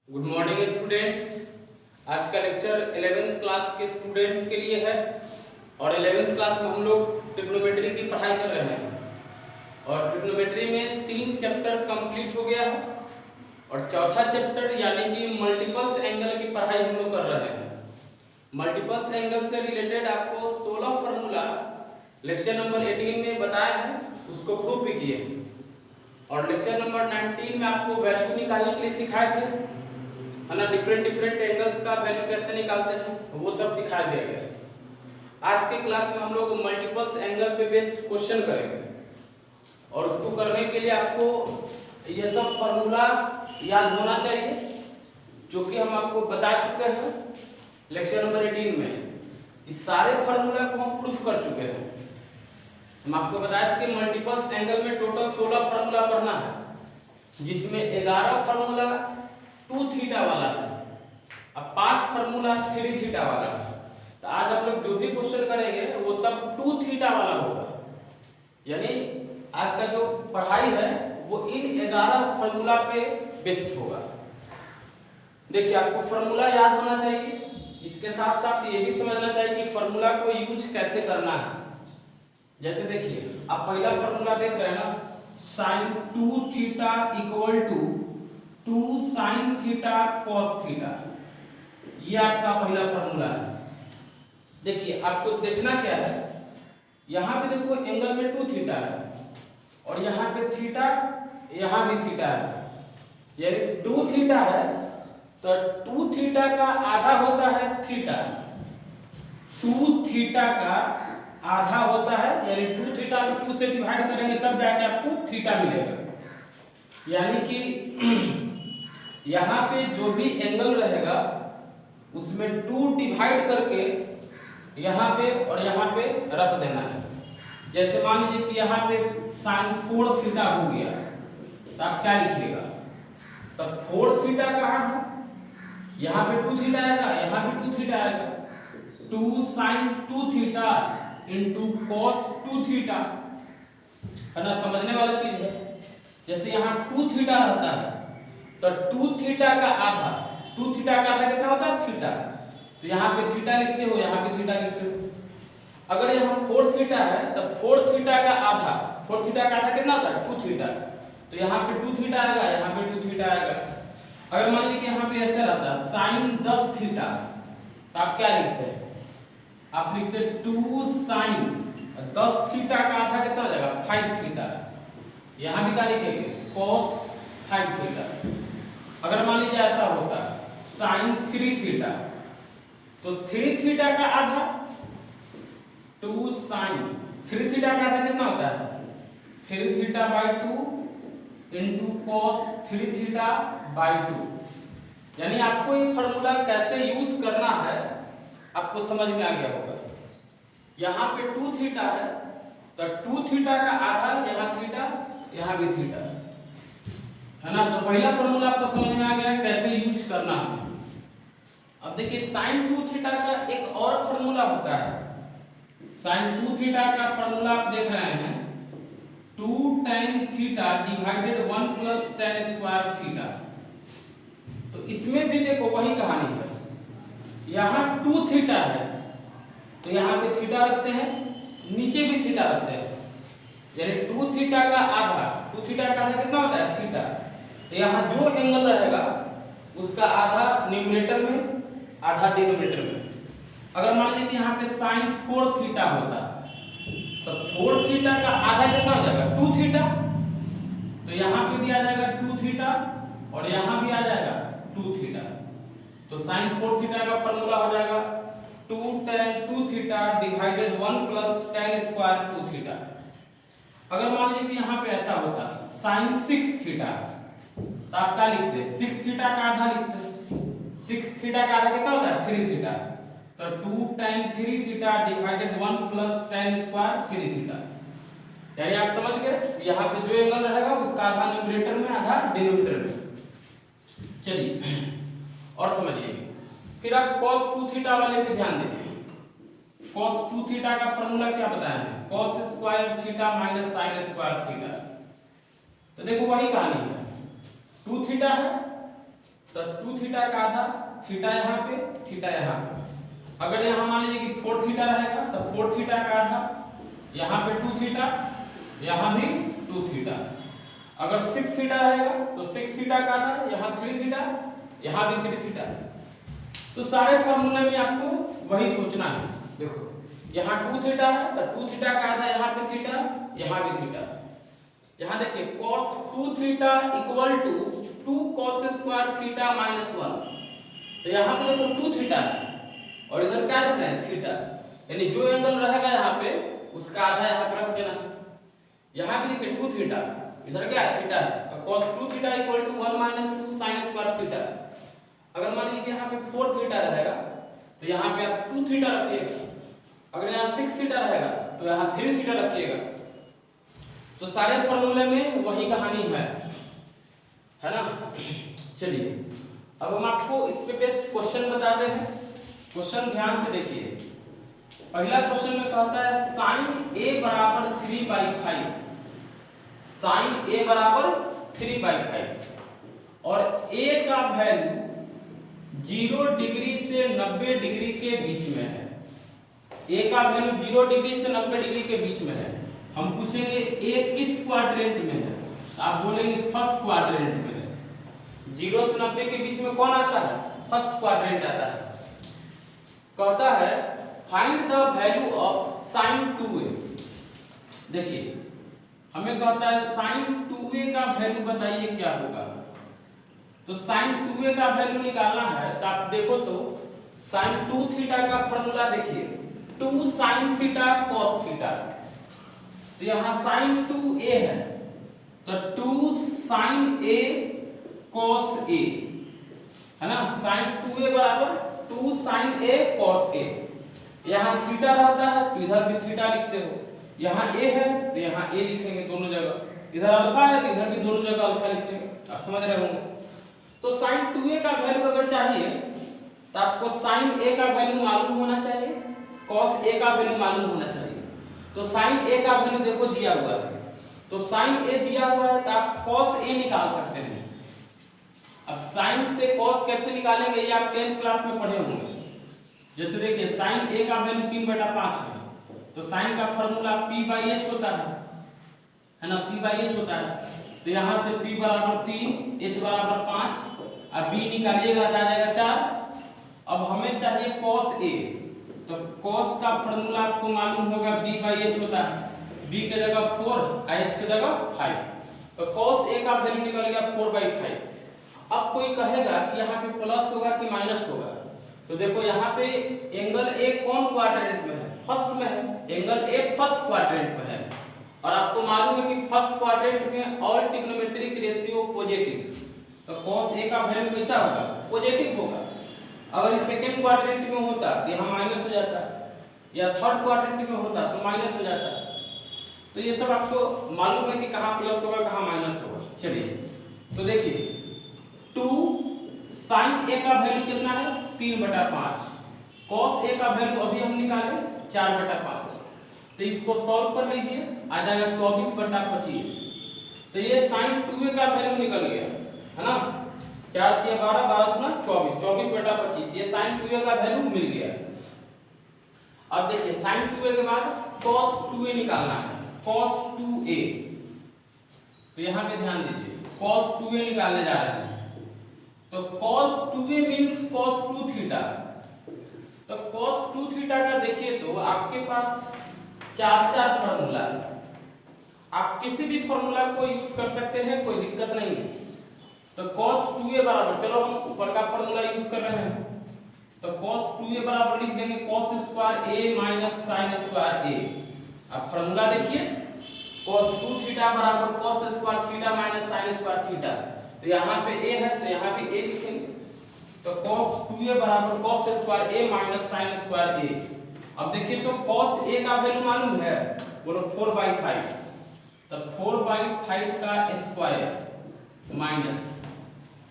Good morning students. आज का lecture 11th class के स्टूडेंट्स के लिए है और 11th क्लास में हम लोग ट्रिग्नोमेट्री की पढ़ाई कर रहे हैं और ट्रिग्नोमेट्री में 3 चैप्टर कंप्लीट हो गया है और चौथा चैप्टर यानी कि मल्टीपल्स एंगल की पढ़ाई हम लोग कर रहे हैं। मल्टीपल्स एंगल से रिलेटेड आपको 16 फार्मूला लेक्चर नंबर 18 में बताया है, उसको प्रूव भी किए और लेक्चर नंबर 19 में आपको वैल्यू निकालने के लिए सिखाए थे, है ना। डिफरेंट एंगल्स का वैल्यू कैसे निकालते हैं वो सब सिखा दिया गया। आज के क्लास में हम लोग मल्टीपल्स एंगल पे बेस्ड क्वेश्चन करेंगे और उसको करने के लिए आपको ये सब फार्मूला याद होना चाहिए जो कि हम आपको बता चुके हैं लेक्चर नंबर 18 में। इस सारे फार्मूला को हम प्रूफ कर चुके हैं। हम आपको बताया था कि मल्टीपल्स एंगल में टोटल 16 फार्मूला पढ़ना है, जिसमें 11 फार्मूला 2 थीटा वाला है और 5 फार्मूला 3 थीटा वाला है। तो आज आप लोग जो भी क्वेश्चन करेंगे वो सब 2 थीटा वाला होगा, यानी आज का जो पढ़ाई है वो इन 11 फार्मूला पे बेस्ड होगा। देखिए, आपको फार्मूला याद होना चाहिए, इसके साथ साथ ये भी समझना चाहिए कि फार्मूला को यूज कैसे करना है। जैसे देखिए, आप पहला फार्मूला देख रहे हैं ना, sin 2 theta equal to 2 sin theta cos theta, ये आपका पहला फार्मूला है। देखिए, आपको देखना क्या है, यहाँ पे देखो एंगल में 2 थीटा है और यहाँ पे थीटा, यहाँ भी थीटा है, यानी 2 थीटा है तो 2 थीटा का आधा होता है थीटा, 2 थीटा का आधा होता है, यानी 2 थीटा को 2 से डिवाइड करेंगे तब जाके आपको थीटा मिलेगा। यानी कि यहाँ पे जो भी एंगल रहेगा उसमें 2 डिवाइड करके यहाँ पे और यहाँ पे रख देना है। जैसे मान लीजिए कि यहाँ पे sin 4 थीटा हो गया तो आप क्या लिखिएगा, तो 4 थीटा का आधा, यहाँ पे 2 थीटा आएगा, यहाँ पे 2 थीटा आएगा, 2 sin 2 theta into cos 2 theta, है ना। समझने वाला चीज है। जैसे यहाँ 2 थीटा रहता है तो 2 थीटा का आधा, 2 थीटा का आधा कितना होता है थीटा, तो यहाँ पे थीटा लिखते हो, यहाँ पे थीटा लिखते हो। अगर यहाँ 4 थीटा है तो 4 थीटा का आधा, 4 थीटा का आधा कितना होता है 2 थीटा, तो यहाँ पे 2 थीटा आएगा, यहाँ पे 2 थीटा आएगा। अगर मान लीजिए कि यहाँ पे ऐसे रहता है sin 10 थीटा, तो आप क्या लिखते हैं, आप लिखते 2 sin 10 थीटा का आधा कितना हो जाएगा 5 थीटा, यहाँ भी क्या लिखेंगे cos 5 थीटा। अगर मान लीजिए ऐसा होता है sin 3 थीटा, तो 3 थीटा का आधा 2 sin 3 थीटा का आधा कितना होता है 3 theta by 2 into cos 3 theta by 2। यानी आपको ये फार्मूला कैसे यूज करना है आपको समझ में आ गया होगा। यहाँ पे 2 थीटा है तो 2 थीटा का आधा, यहाँ थीटा, यहाँ भी थीटा, है ना। तो पहला फार्मूला आपको समझ में आ गया है कैसे यूज करना है। अब देखिए, sin 2 थीटा का एक और फार्मूला होता है। sin 2 थीटा का फार्मूला आप देख रहे हैं 2 tan theta divided 1 plus tan square theta. तो इसमें भी देखो वही कहानी है, यहाँ 2 थीटा है तो यहाँ पे थीटा रखते हैं, नीचे भी थीटा रखते हैं, यानी 2 थीटा का आधा, 2 थीटा का आधा कितना होता है थीटा, तो यहाँ जो एंगल रहेगा उसका आधा न्यूमरेटर में, आधा डिनोमिनेटर में। अगर मान लीजिए कि यहाँ पे sin 4 थीटा होता तो 4 थीटा का आधा कितना हो जाएगा 2 थीटा, तो यहाँ पे भी आ जाएगा 2 थीटा और यहाँ भी आ जाएगा 2 थीटा। तो sin 4 थीटा का फार्मूला हो जाएगा 2 tan 2 theta divided 1 plus tan square 2 theta. अगर मान लीजिए कि यहाँ पे ऐसा होता sin 6 थीटा, तो आप क्या लिखते हैं 6 थीटा का आधा लिखते हैं, 6 थीटा का आधा कितना होता है 3 थीटा, तो 2 tan 3 theta divided 1 plus tan square 3 theta. यानी आप समझ गए, यहाँ पे जो एंगल रहेगा उसका आधा न्यूमरेटर में, आधा डिनोमिनेटर में। चलिए और समझिए, फिर आप cos 2 थीटा वाले पे ध्यान देंगे। cos 2 थीटा का फार्मूला क्या बताया है, cos square theta minus sin square theta. तो देखो वही कहानी है, 2 थीटा है तो 2 थीटा का आधा, थीटा यहाँ पे, थीटा यहाँ पे। अगर यहाँ मान लीजिए कि 4 थीटा रहेगा तो 4 थीटा का आधा, यहाँ पे 2 थीटा, यहाँ भी 2 थीटा। अगर 6 थीटा रहेगा तो 6 थीटा का आधा, यहाँ 3 थीटा, यहाँ भी 3 थीटा। तो सारे फॉर्मूले में आपको वही सोचना है। देखो यहाँ 2 थीटा है तो 2 थीटा का आधा, यहाँ पे थीटा, यहाँ भी थीटा। यहाँ देखिए cos 2 theta equal to 2 cos square theta minus 1। तो यहाँ पे देखो 2 थीटा है और इधर क्या देख रहे हैं, थीटा। यानी जो एंगल रहेगा यहाँ पे उसका आधा यहाँ पे रख देना। यहाँ पे देखिए 2 थीटा, इधर क्या है, थीटा है। तो cos 2 theta equal to 1 minus 2 sin square theta. अगर मान लीजिए यहाँ पे 4 थीटा रहेगा तो यहाँ पे आप 2 थीटा रखिएगा। अगर यहाँ 6 थीटा रहेगा तो यहाँ 3 थीटा रखिएगा। तो सारे फॉर्मूले में वही कहानी है ना। चलिए अब हम आपको इस पे बेस्ड क्वेश्चन बताते हैं। क्वेश्चन ध्यान से देखिए। पहला क्वेश्चन में कहता है sin a बराबर 3/5, sin a बराबर 3/5 और a का वैल्यू 0 डिग्री से 90 डिग्री के बीच में है। a का वैल्यू 0 डिग्री से 90 डिग्री के बीच में है। हम पूछेंगे a किस क्वाड्रेंट में है, आप बोलेंगे फर्स्ट क्वाड्रेंट में है। 0 से 90 के बीच में कौन आता है, फर्स्ट क्वाड्रेंट आता है। कहता है find the value of sin 2a। देखिए हमें कहता है sin 2a का वैल्यू बताइए क्या होगा। तो sin 2a का वैल्यू निकालना है तो आप देखो तो sin 2 थीटा का फॉर्मूला देखिए, 2 sin थीटा cos थीटा। तो यहाँ sin 2a है तो 2 sin a cos a है ना। sin 2a बराबर 2 sin a cos a। यहाँ थीटा रहता है तो इधर भी थीटा लिखते हो। यहाँ a है तो यहाँ a लिखेंगे दोनों जगह। इधर अल्फा है तो इधर भी दोनों जगह अल्फा लिखेंगे। आप समझ रहे होंगे। तो sin 2a का वैल्यू अगर चाहिए तो आपको sin a का वैल्यू मालूम होना चाहिए, cos a का वैल्यू मालूम होना चाहिए। तो sin a का वैल्यू देखो दिया हुआ है, तो sin a दिया हुआ है तो आप cos a निकाल सकते हैं। अब sin से cos कैसे निकालेंगे ये आप 10th क्लास में पढ़े होंगे। जैसे देखिए sin a का वैल्यू 3/5 है तो sin का फॉर्मूला p/h होता है ना, p/h होता है। तो यहाँ से p बराबर 3, h बराबर 5, अब b निकालिएगा तो आ जाएगा 4। अब हमें चाहिए cos a, तो cos का फॉर्मूला आपको मालूम होगा b/h होता है। b के जगह 4, h के जगह 5। तो cos a का वैल्यू निकल गया 4/5। अब कोई कहेगा कि यहाँ पे प्लस होगा कि माइनस होगा। तो देखो यहाँ पे एंगल a कौन क्वाड्रेंट में है, फर्स्ट में है। एंगल a फर्स्ट क्वाड्रेंट में है और आपको मालूम है कि फर्स्ट क्वाड्रेंट में ऑल ट्रिग्नोमेट्रिक रेशियो पॉजिटिव। तो cos a का वैल्यू कैसा होगा, पॉजिटिव होगा। अगर ये सेकंड क्वाड्रेंट में होता तो यहाँ माइनस हो जाता, या थर्ड क्वाड्रेंट में होता तो माइनस हो जाता। तो ये सब आपको मालूम है कि कहाँ प्लस होगा कहाँ माइनस होगा। चलिए तो देखिए 2 sin a का वैल्यू कितना है, 3/5। cos a का वैल्यू अभी हम निकाले 4/5। तो इसको सॉल्व कर लीजिए, आ जाएगा 24/25। तो ये sin 2a का वैल्यू निकल गया है ना। 4 × 12, 12 × 24, 24/25। ये sin 2a का वैल्यू मिल गया। अब देखिए sin 2a के बाद cos 2a निकालना है, cos 2a। तो यहाँ पे ध्यान दीजिए, cos 2a निकालने जा रहे हैं। तो cos 2a means cos 2 theta. तो cos 2 थीटा का देखिए तो आपके पास 4 फॉर्मूला है। आप किसी भी फॉर्मूला को यूज कर सकते हैं, कोई दिक्कत नहीं है। तो cos 2a बराबर, चलो हम ऊपर का फॉर्मूला यूज कर रहे हैं। तो cos 2a बराबर लिख देंगे cos square a minus sin square a। अब फॉर्मूला देखिए, cos 2 थीटा बराबर cos square theta minus sin square theta. तो यहाँ पे a है तो यहाँ भी a लिखेंगे। तो cos 2a बराबर cos square a minus sin square a। अब देखिए तो cos a का वैल्यू मालूम है, बोलो 4/5। तो 4/5 का स्क्वायर माइनस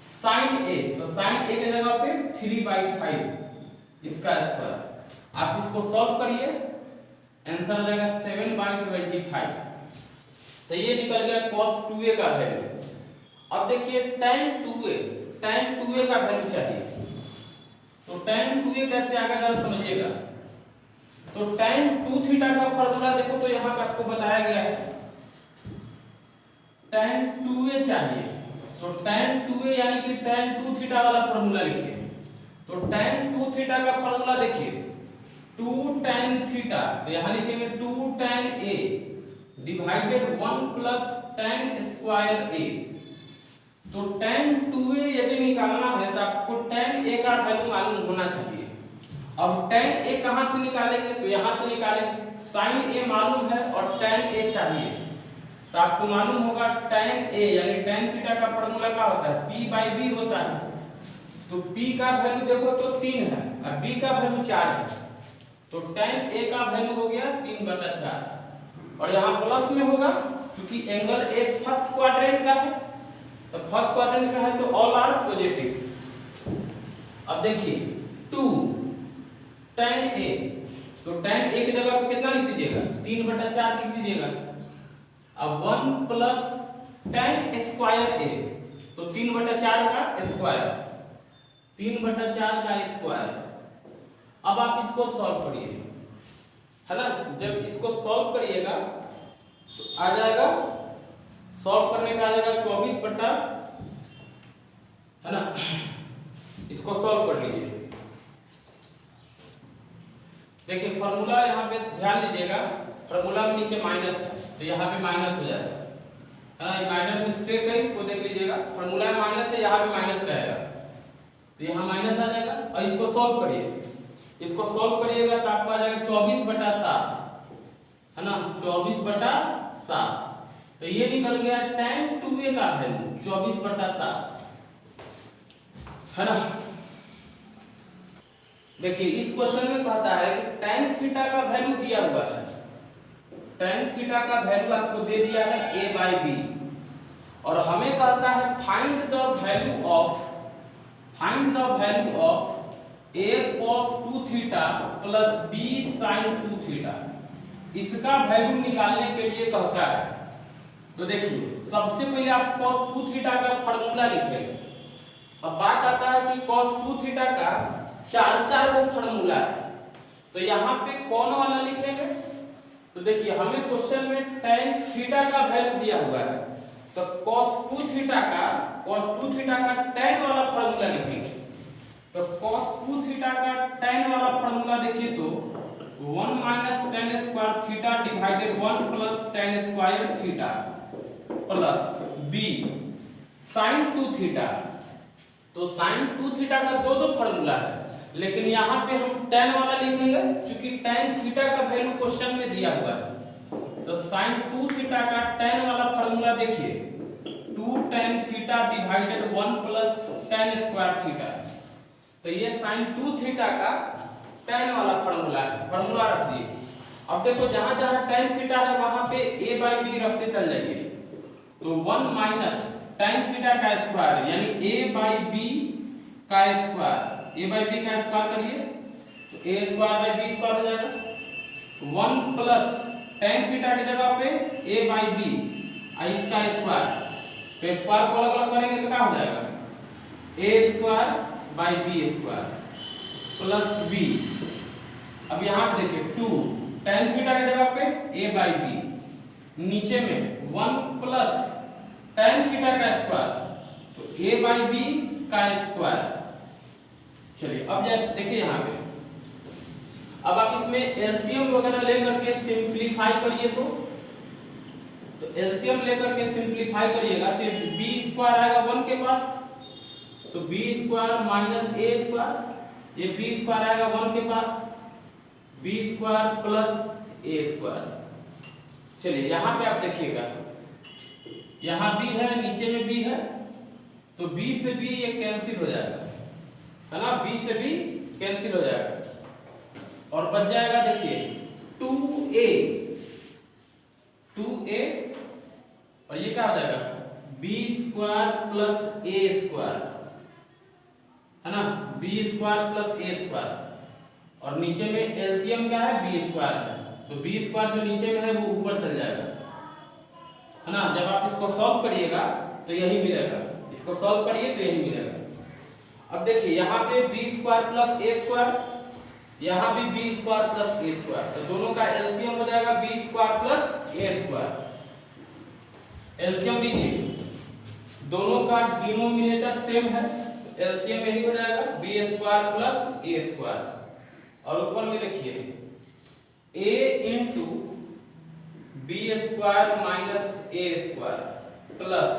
sin a, तो sin a के जगह पे 3/5 इसका स्क्वायर। आप इसको सॉल्व करिए, आंसर आ जाएगा 7/25। तो ये निकल गया cos 2a का वैल्यू। अब देखिए tan 2a, tan 2a का वैल्यू चाहिए। तो tan 2a कैसे आएगा जरा समझिएगा। तो tan 2 थीटा का फॉर्मूला देखो, तो यहाँ पे आपको बताया गया है tan 2a चाहिए। तो tan 2a यानी कि tan 2 थीटा वाला फॉर्मूला लिखिए। तो tan 2 थीटा का फॉर्मूला देखिए 2 tan थीटा, तो यहाँ लिखेंगे 2 tan a divided 1 plus tan square a। तो tan 2a यदि निकालना है तो आपको tan a का वैल्यू मालूम होना चाहिए। अब tan a कहाँ से निकालेंगे, तो यहाँ से निकालेंगे। sin a मालूम है और tan a चाहिए, तो आपको मालूम होगा tan a यानी tan थीटा का फॉर्मूला क्या होता है, p/b होता है। तो p का वैल्यू देखो तो 3 है और b का वैल्यू 4 है, तो tan a का वैल्यू हो गया 3/4। और यहाँ प्लस में होगा क्योंकि एंगल a फर्स्ट क्वाड्रेंट का है, तो फर्स्ट क्वाड्रेंट का है तो ऑल आर पॉजिटिव। अब देखिए 2 tan a, तो tan a की जगह पे कितना लिख दीजिएगा, 3/4 लिख दीजिएगा। अब 1 प्लस tan स्क्वायर a, तो 3/4 का स्क्वायर, 3/4 का स्क्वायर। अब आप इसको सॉल्व करिए, है ना। जब इसको सॉल्व करिएगा तो आ जाएगा, सॉल्व करने का आ जाएगा 24 है ना। इसको सॉल्व कर लीजिए। देखिए फॉर्मूला यहाँ पे ध्यान दीजिएगा, फॉर्मूला में नीचे माइनस है तो यहाँ पे माइनस हो जाएगा, है ना। ये माइनस मिस्टेक है, इसको देख लीजिएगा। फॉर्मूला में माइनस है, यहाँ पे माइनस रहेगा, तो यहाँ माइनस आ जाएगा। और इसको सॉल्व करिए, इसको सॉल्व करिएगा तो आपको आ जाएगा 24/7, है ना, 24/7। तो ये निकल गया tan 2a का वैल्यू 24/7, है ना। देखिए इस क्वेश्चन में कहता है कि tan थीटा का वैल्यू दिया हुआ है, tan थीटा का वैल्यू आपको दे दिया है a/b, और हमें कहता है find the value of a cos 2 theta plus b sin 2 theta. इसका वैल्यू निकालने के लिए कहता है, तो देखिए सबसे पहले आप cos 2 थीटा का फार्मूला लिखेंगे। अब बात आता है कि cos 2 थीटा का 4 गो फार्मूला है, तो यहाँ पे कौन वाला लिखेंगे। तो देखिए हमें क्वेश्चन में tan थीटा का वैल्यू दिया हुआ है, तो cos 2 थीटा का tan वाला फार्मूला लिखेंगे। तो cos 2 थीटा का tan वाला फार्मूला देखिए तो 1 minus tan square theta divided 1 plus tan square theta plus b sin 2 theta. तो sin 2 थीटा का दो फार्मूला है, लेकिन यहाँ पे हम tan वाला लिखेंगे क्योंकि tan थीटा का वैल्यू क्वेश्चन में दिया हुआ है। तो sin 2 थीटा का tan वाला फार्मूला देखिए 2 tan theta divided 1 plus tan square theta. तो ये sin 2 थीटा का tan वाला फार्मूला है, फार्मूला रख दिए। अब देखो जहां जहां tan थीटा है वहां पे a/b रखते चल जाइए। तो 1 माइनस tan थीटा का स्क्वायर यानी a/b का स्क्वायर, a/b का स्क्वायर करिए तो a square by b square हो जाएगा। 1 प्लस tan थीटा की जगह पे a/b और इसका स्क्वायर, तो स्क्वायर को अलग अलग करेंगे तो क्या हो जाएगा, a square by b square plus b। अब यहाँ पे देखिए 2 tan थीटा की जगह पे a/b, नीचे में 1 प्लस tan थीटा का स्क्वायर तो a/b का स्क्वायर। चलिए अब देखिए यहाँ पे, अब आप इसमें एलसीएम वगैरह लेकर के सिंपलीफाई करिए। तो एलसीएम लेकर के सिंपलीफाई करिएगा तो b स्क्वायर आएगा 1 के पास, तो b square minus a square, ये b स्क्वायर आएगा 1 के पास, b square plus a square. चलिए यहाँ पे आप देखिएगा, यहाँ b है, नीचे में b है, तो b से b ये कैंसिल हो जाएगा, है ना, b से b कैंसिल हो जाएगा और बच जाएगा देखिए 2a, और ये क्या हो जाएगा b square plus a square, है ना, b square plus a square. और नीचे में एलसीएम क्या है, b स्क्वायर है, तो b स्क्वायर जो नीचे में है वो ऊपर चल जाएगा, है ना। जब आप इसको सॉल्व करिएगा तो यही मिलेगा, इसको सॉल्व करिए तो यही मिलेगा। अब देखिए यहाँ पे B square plus A square, यहाँ भी B square plus A square, तो दोनों का एलसीएम हो जाएगा B square plus A square. LCM दीजिए, दोनों का डिनोमिनेटर सेम है, एलसीएम यही हो जाएगा B square plus A square. और ऊपर में लिखिए a into B square minus A square plus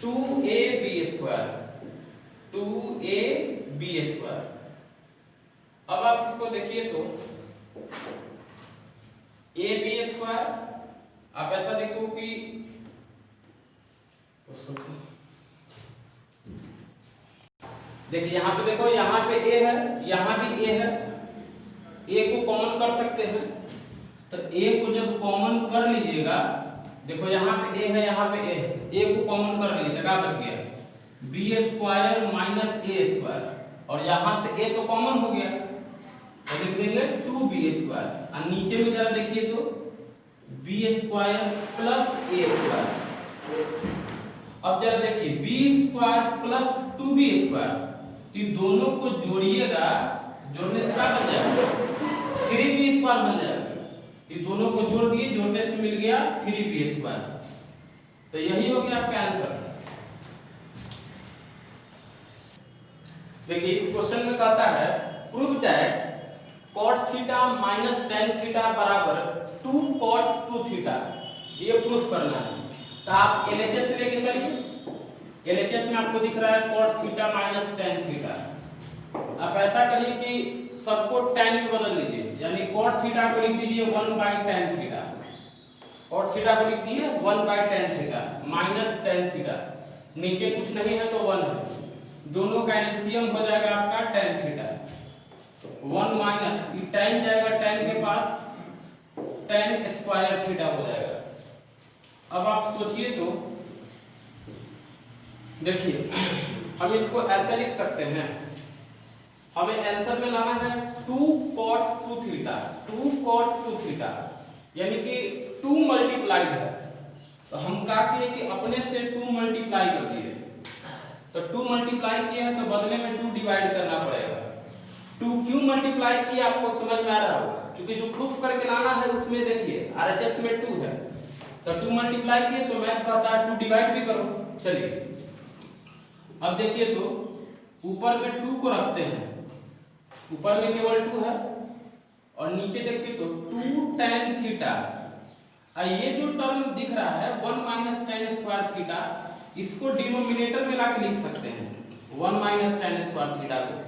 2ab square, 2ab square. अब आप इसको देखिए तो ab स्क्वायर, आप ऐसा देखो कि देखिए यहाँ पे देखो, यहाँ पे a है, यहाँ भी a है, a को कॉमन कर सकते हैं, तो a को जब कॉमन कर लीजिएगा, देखो यहाँ पे a है, यहाँ पे a है, a को कॉमन कर लीजिए, क्या बच गया B square minus A square, और यहाँ से a तो कॉमन हो गया, तो लिख देंगे 2b स्क्वायर। और नीचे में जरा देखिए तो B square plus A square. अब जरा देखिए B square plus 2b square, तो दोनों को जोड़िएगा, जोड़ने से क्या बन जाएगा 3b स्क्वायर बन जाएगा। ये दोनों को जोड़ दिए, जोड़ने से मिल गया 3b स्क्वायर। तो यही हो गया आपका आंसर। देखिए इस क्वेश्चन में कहता है prove that cot theta minus tan theta बराबर 2 cot 2 थीटा, ये प्रूफ करना है। तो आप एलएचएस लेके चलिए, एलएचएस में आपको दिख रहा है cot theta minus tan theta. आप ऐसा करिए कि सबको tan में बदल लीजिए, यानी cot थीटा को लिख दीजिए 1/tan थीटा, cot थीटा को लिख दिए 1/tan theta minus tan theta, नीचे कुछ नहीं है तो 1 है, दोनों का एलसीएम हो जाएगा आपका tan थीटा। 1 माइनस ये tan जाएगा, tan के पास tan स्क्वायर थीटा हो जाएगा। अब आप सोचिए तो देखिए हम इसको ऐसे लिख सकते हैं, हमें आंसर में लाना है 2 cot 2 थीटा, 2 cot 2 थीटा, यानी कि 2 मल्टीप्लाइड है, तो हम क्या किए कि अपने से 2 मल्टीप्लाई कर दिए, तो 2 मल्टीप्लाई किया है तो बदले में 2 डिवाइड करना पड़ेगा। 2 क्यों मल्टीप्लाई किया आपको समझ में आ रहा होगा, क्योंकि जो प्रूफ करके लाना है उसमें देखिए आरएचएस में 2 है, तो 2 मल्टीप्लाई किए तो मैथ कहता है 2 डिवाइड भी करो। चलिए अब देखिए तो ऊपर में 2 को रखते हैं, ऊपर में केवल 2 है, और नीचे देखिए तो 2 tan थीटा, ये जो टर्म दिख रहा है 1 माइनस tan स्क्वायर थीटा, इसको डिनोमिनेटर में लाके लिख सकते हैं, 1 माइनस tan स्क्वायर थीटा को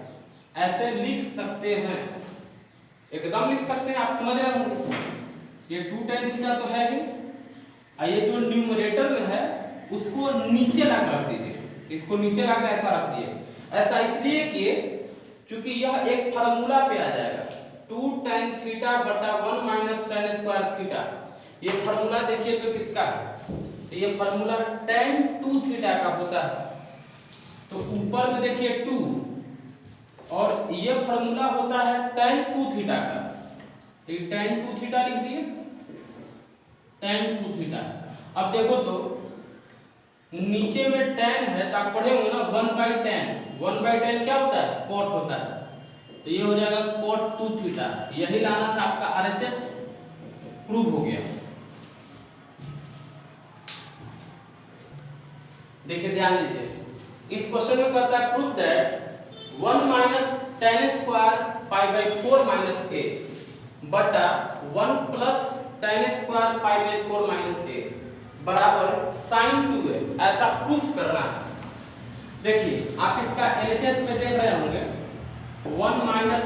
ऐसे लिख सकते हैं, एकदम लिख सकते हैं, आप समझ रहे होंगे। ये 2 tan थीटा तो है ही, ये जो न्यूमरेटर में है उसको नीचे लाकर रख दीजिए, इसको नीचे लाकर ऐसा रख दिए। ऐसा इसलिए किए क्योंकि यह एक फार्मूला पे आ जाएगा, 2 tan थीटा बटा 1 माइनस tan स्क्वायर थीटा। ये फार्मूला देखिए तो किसका है, ये फार्मूला tan 2 थीटा का होता है। तो ऊपर में देखिए 2, और ये फार्मूला होता है tan 2 थीटा का, तो ये tan 2 थीटा लिख दिए, tan 2 थीटा। अब देखो तो नीचे में tan है, तो आप पढ़े होंगे ना 1/tan, 1/tan क्या होता है cot होता है, तो ये हो जाएगा cot 2 थीटा। यही लाना था आपका आरएचएस, प्रूव हो गया। देखिए ध्यान दीजिए, इस क्वेश्चन में कहता है prove that 1 minus tan square pi by 4 minus a बटा 1 plus tan square pi by 4 minus a बराबर sin 2a, ऐसा प्रूफ करना है। देखिए आप इसका एलएचएस में देख रहे होंगे 1 minus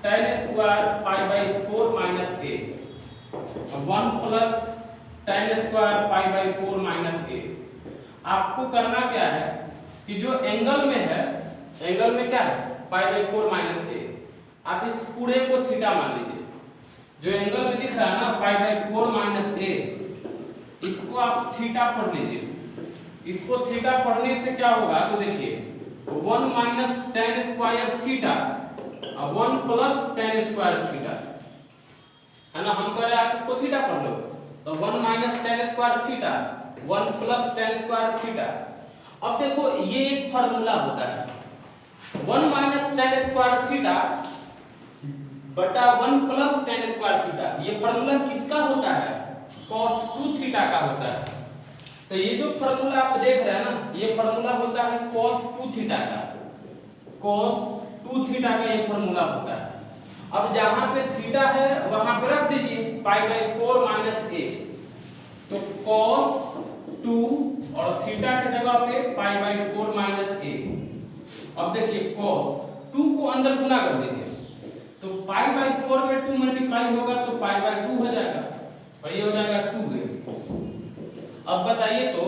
tan square pi by 4 minus a, 1 plus tan square pi by 4 minus a। आपको करना क्या है कि जो एंगल में है, एंगल में क्या है पाई बाई 4 माइनस a, आप इस पूरे को थीटा मान लीजिए। जो एंगल में दिख रहा है ना पाई बाई 4 माइनस a, इसको आप थीटा पढ़ लीजिए। इसको थीटा पढ़ने से क्या होगा तो देखिए 1 माइनस tan स्क्वायर थीटा और 1 प्लस tan स्क्वायर थीटा है ना, हम कह रहे हैं आप इसको थीटा पढ़ लो, तो 1 minus tan square theta 1 plus tan square theta. अब देखो ये एक फार्मूला होता है, 1 माइनस टेन स्क्वायर थीटा बटा 1 प्लस टेन स्क्वायर थीटा, ये फॉर्मूला किसका होता है? cos 2 थीटा का होता है। तो ये जो फॉर्मूला आप देख रहे हैं ना, ये फॉर्मूला होता है cos 2 थीटा का, cos 2 थीटा का ये फॉर्मूला होता है। अब जहां पे थीटा है वहां पे रख दीजिए पाई बाई 4 माइनस a, तो cos 2 और थीटा की जगह पे पाई बाई 4 माइनस a। अब देखिए cos 2 को अंदर गुना कर दीजिए, तो पाई बाई 4 में 2 मल्टीप्लाई होगा तो पाई बाई 2 हो जाएगा और ये हो जाएगा 2a। अब बताइए तो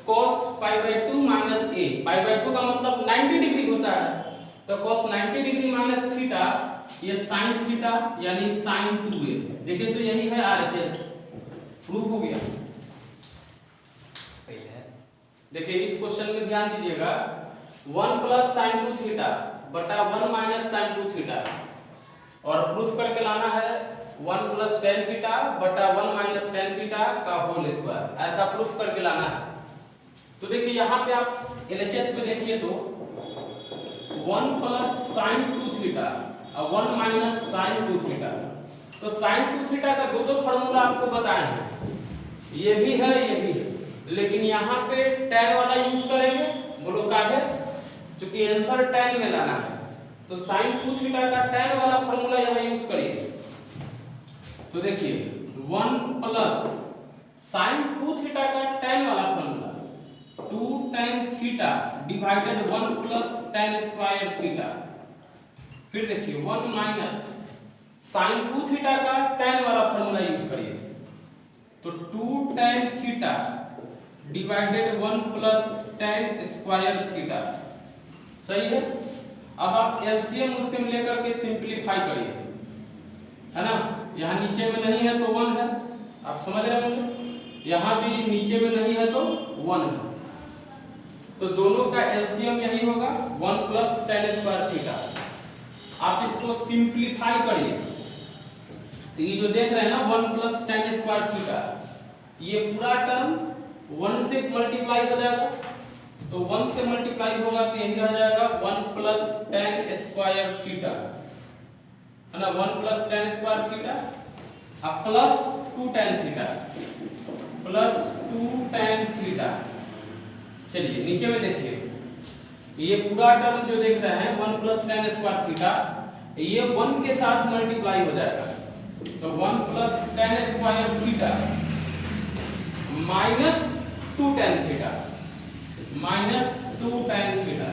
cos pi by 2 minus a, pi by 2 का मतलब 90 डिग्री होता है, तो cos 90 डिग्री माइनस थीटा, ये sin थीटा यानी sin 2a। देखिए तो यही है RHS, प्रूफ हो गया। देखिए इस क्वेश्चन में ध्यान दीजिएगा, 1 प्लस sin 2 थीटा बटा 1 माइनस sin 2 थीटा, और प्रूफ करके लाना है 1 प्लस टेन थीटा बटा 1 माइनस टेन थीटा का होल स्क्वायर, ऐसा प्रूफ करके लाना है। तो देखिए यहाँ पे आप एलएचएस में देखिए तो 1 प्लस sin 2 थीटा और 1 माइनस sin 2 थीटा, तो sin 2 थीटा का दो फॉर्मूला आपको बताए हैं, ये भी है ये भी है, लेकिन यहाँ पे tan वाला यूज करेंगे, बोलो क्या है, क्योंकि आंसर tan में लाना है, तो sin 2 थीटा का tan वाला फॉर्मूला यहाँ यूज करिए। तो देखिए 1 प्लस sin 2 थीटा का tan वाला formula 2 tan theta divided 1 plus tan square theta, फिर देखिए 1 माइनस sin 2 थीटा का tan वाला फॉर्मूला यूज करिए, तो 2 tan theta divided 1 plus tan square theta, सही है। अब आप एलसीएम उसमें लेकर के सिंपलीफाई करिए, है ना, यहाँ नीचे में नहीं है तो 1 है, आप समझ रहे होंगे, यहाँ भी नीचे में नहीं है तो 1 है, तो दोनों का एलसीएम यही होगा 1 प्लस tan स्क्वायर थीटा। आप इसको सिंपलीफाई करिए, तो ये जो देख रहे हैं ना 1 प्लस tan स्क्वायर थीटा, ये पूरा टर्म 1 से मल्टीप्लाई हो जाएगा, तो 1 से मल्टीप्लाई होगा तो यही रह जाएगा 1 प्लस tan स्क्वायर थीटा, है ना, 1 प्लस tan स्क्वायर थीटा अब plus 2 tan theta, plus 2 tan theta. चलिए नीचे में देखिए, ये पूरा टर्म जो देख रहे हैं 1 प्लस tan स्क्वायर थीटा, ये 1 के साथ मल्टीप्लाई हो जाएगा, तो 1 plus tan square theta minus 2 tan theta, minus 2 tan theta.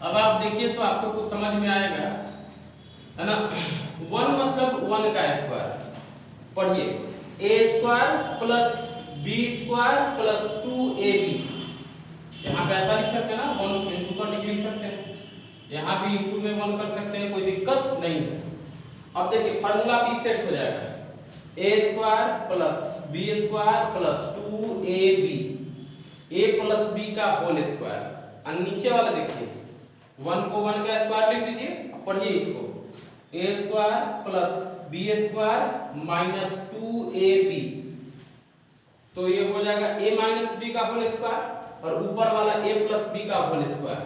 अब आप देखिए तो आपको कुछ समझ में आएगा, है ना, 1 मतलब 1 का स्क्वायर, पढ़िए a square plus b square plus 2ab, यहाँ पे ऐसा लिख सकते हैं ना, 1 इंटू कर लिख सकते हैं, यहाँ भी इंटू में 1 कर सकते हैं, कोई दिक्कत नहीं है। अब देखिए फार्मूला भी सेट हो जाएगा, a square plus b square plus 2ab, a plus b का होल स्क्वायर, और नीचे वाला देखिए 1 को 1 का स्क्वायर लिख दीजिए, पढ़िए इसको a square plus b square minus 2ab, तो ये हो जाएगा a माइनस b का होल स्क्वायर, और ऊपर वाला a प्लस b का होल स्क्वायर,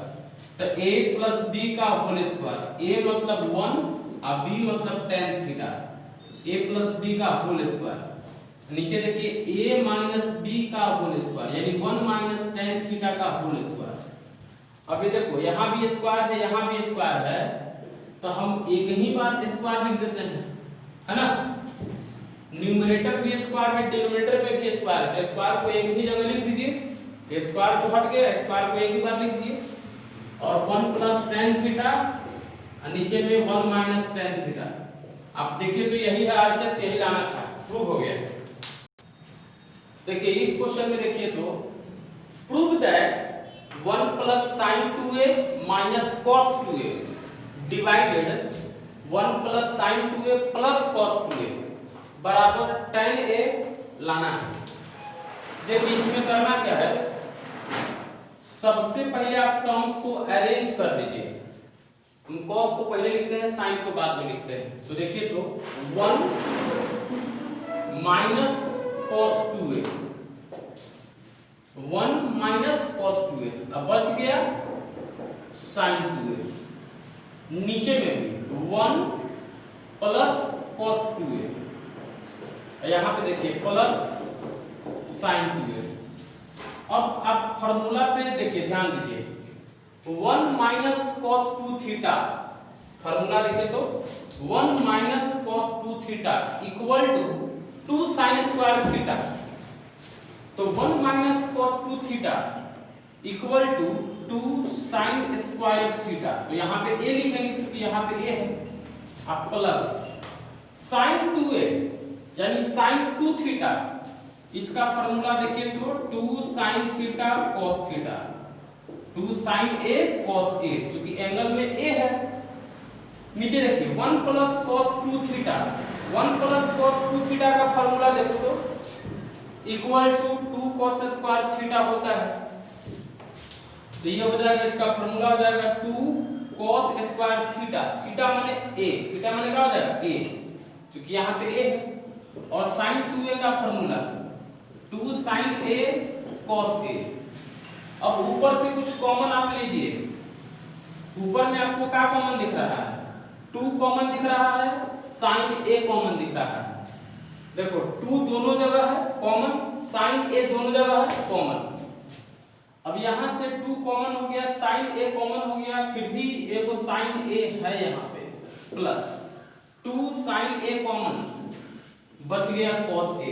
तो a प्लस b का होल स्क्वायर, a मतलब 1 और b मतलब tan theta, a plus b का होल स्क्वायर, नीचे देखिए a माइनस b का होल स्क्वायर यानी 1 माइनस tan थीटा का होल स्क्वायर। अब ये देखो यहाँ भी स्क्वायर है, यहाँ भी स्क्वायर है, तो हम एक ही बार स्क्वायर लिख देते हैं, है ना, न्यूमरेटर भी स्क्वायर है, डिनोमिनेटर में भी स्क्वायर है, तो स्क्वायर को एक ही जगह लिख दीजिए, स्क्वायर को हट गया, स्क्वायर को एक ही बार लिख दिए, और 1 प्लस tan थीटा और नीचे में 1 माइनस tan थीटा। आप देखिए तो यही है आरएचएस, यही लाना था, प्रूव हो गया। देखिए इस क्वेश्चन में देखिए तो prove that 1 plus sin 2a minus cos 2a divided 1 plus sin 2a plus cos 2a बराबर tan a लाना है। देखिए इसमें करना क्या है, सबसे पहले आप टर्म्स को अरेंज कर दीजिए, हम cos को पहले लिखते हैं, sin को बाद में लिखते हैं, तो देखिए तो 1 minus cos 2a, 1 minus cos 2a, अब बच गया sin 2a, नीचे में भी 1 प्लस cos 2a, यहाँ पे देखिए प्लस sin 2a। अब आप फॉर्मूला पे देखिए, ध्यान दीजिए, 1 माइनस cos 2 थीटा, फॉर्मूला देखें तो 1 minus cos 2 theta equal to 2 sin square theta. तो 1 minus cos 2 theta equal to 2 sin square theta. तो यहाँ पे a लिखेंगे क्योंकि यहाँ पे a है, अब प्लस sin 2a यानी sin 2 थीटा, इसका फॉर्मूला देखिए तो 2 sin theta cos theta, 2 sin a cos a, क्योंकि एंगल में a है। नीचे देखिए 1 plus cos 2 theta, 1 plus cos 2 theta का फॉर्मूला देखो तो equal to 2 cos square theta होता है। तो ये हो जाएगा, इसका फॉर्मूला हो जाएगा 2 cos स्क्वायर थीटा, थीटा माने a, थीटा माने क्या हो जाएगा a, क्योंकि यहाँ पे a है। और sin 2a का formula 2 sin a cos a। अब ऊपर से कुछ कॉमन आप लीजिए, ऊपर में आपको क्या कॉमन दिख रहा है, 2 कॉमन दिख रहा है, sin a कॉमन दिख रहा है। देखो 2 दोनों जगह है कॉमन, sin a दोनों जगह है कॉमन। अब यहां से 2 कॉमन हो गया, sin a कॉमन हो गया, फिर भी एगो sin a है यहाँ पे, प्लस 2 sin a कॉमन, बच गया cos a।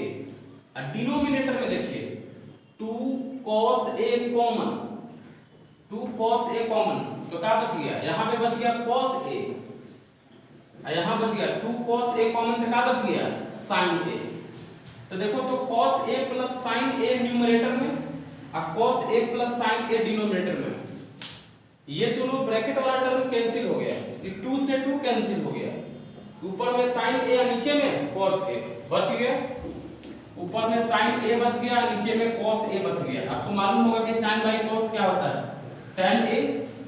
और डिनोमिनेटर में देखिए 2 cos a common, 2 cos a common, तो क्या बच गया, यहाँ पे बच गया cos a, और यहाँ बच गया 2 cos a कॉमन, तो क्या बच गया sin a। तो देखो तो cos a plus sin a numerator में और cos a plus sin a denominator में, ये दोनों ब्रैकेट वाला टर्म कैंसिल हो गया, ये 2 से 2 कैंसिल हो गया, ऊपर में sin a और नीचे में cos a बच गया, ऊपर में sin a बच गया, नीचे में cos a बच गया। आपको मालूम होगा कि sin बाई cos क्या होता है, tan a,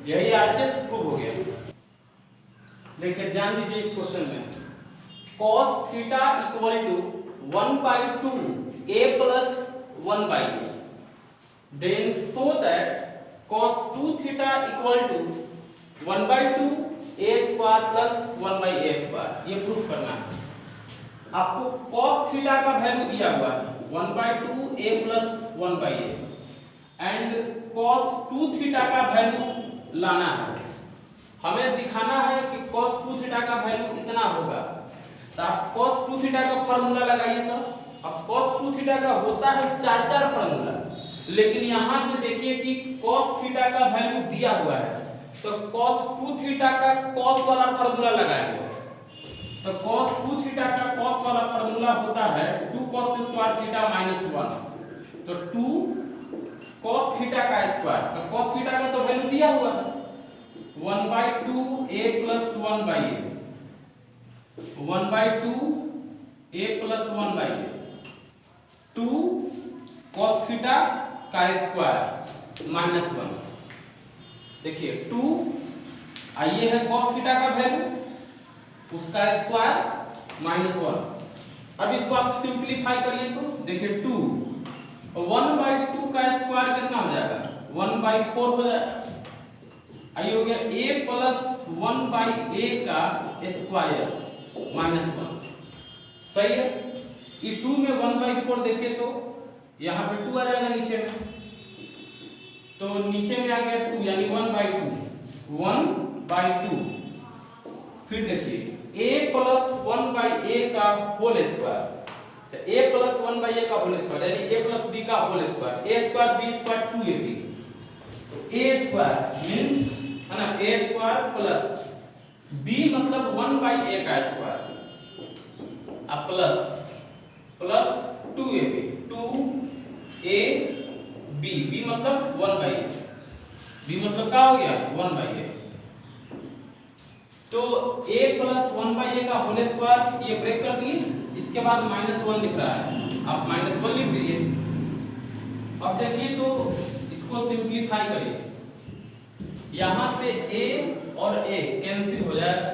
यही आरएचएस प्रूव हो गया। देखिए ध्यान दीजिए इस क्वेश्चन में, cos theta equal to 1/2 a plus 1/2, then show that cos 2 theta equal to 1/2 a square plus 1/a square, ये प्रूफ करना है। आपको cos थीटा का वैल्यू दिया हुआ है 1/2 a plus 1/a and cos 2 theta का वैल्यू लाना है। हमें दिखाना है कि cos 2 थीटा का वैल्यू इतना होगा, तो आप cos 2 थीटा का फार्मूला लगाइए। तो अब cos 2 थीटा का होता है 4 फार्मूला, लेकिन यहाँ पे देखिए कि cos थीटा का वैल्यू दिया हुआ है, तो cos 2 थीटा का cos वाला फार्मूला लगाएंगे। तो cos 2 थीटा का cos वाला फार्मूला होता है 2 cos स्क्वायर थीटा माइनस 1, तो 2 cos थीटा का स्क्वायर, तो cos थीटा का तो वैल्यू दिया हुआ है 1/2 a plus 1/a, 1/2 a plus 1/a, 2 cos theta का स्क्वायर माइनस 1। देखिए 2 ये है cos थीटा का वैल्यू, उसका स्क्वायर माइनस 1। अब इसको आप सिंप्लीफाई करिए तो देखिए 2 1/2 का स्क्वायर कितना हो जाएगा 1/4 हो जाएगा, आई हो गया a प्लस 1/a का स्क्वायर माइनस 1, सही है। ये 2 में 1/4 देखिए तो यहाँ पे 2 आ जाएगा नीचे में, तो नीचे में आ गया 2 यानी 1/2। फिर देखिए a प्लस 1/a का होल स्क्वायर, तो a प्लस 1/a का होल स्क्वायर यानी a प्लस b का whole square, a square b square 2ab, तो a स्क्वायर मींस है ना a स्क्वायर प्लस b मतलब 1/a का स्क्वायर अब प्लस 2ab, 2ab, b मतलब 1/a, b मतलब क्या हो गया 1/a। तो a प्लस 1/a का होल स्क्वायर ये ब्रेक कर दिए, इसके बाद -1 दिख रहा है, आप -1 लिख दीजिए। अब देखिए तो इसको सिंप्लीफाई करिए, यहां से a और a कैंसिल हो जाएगा।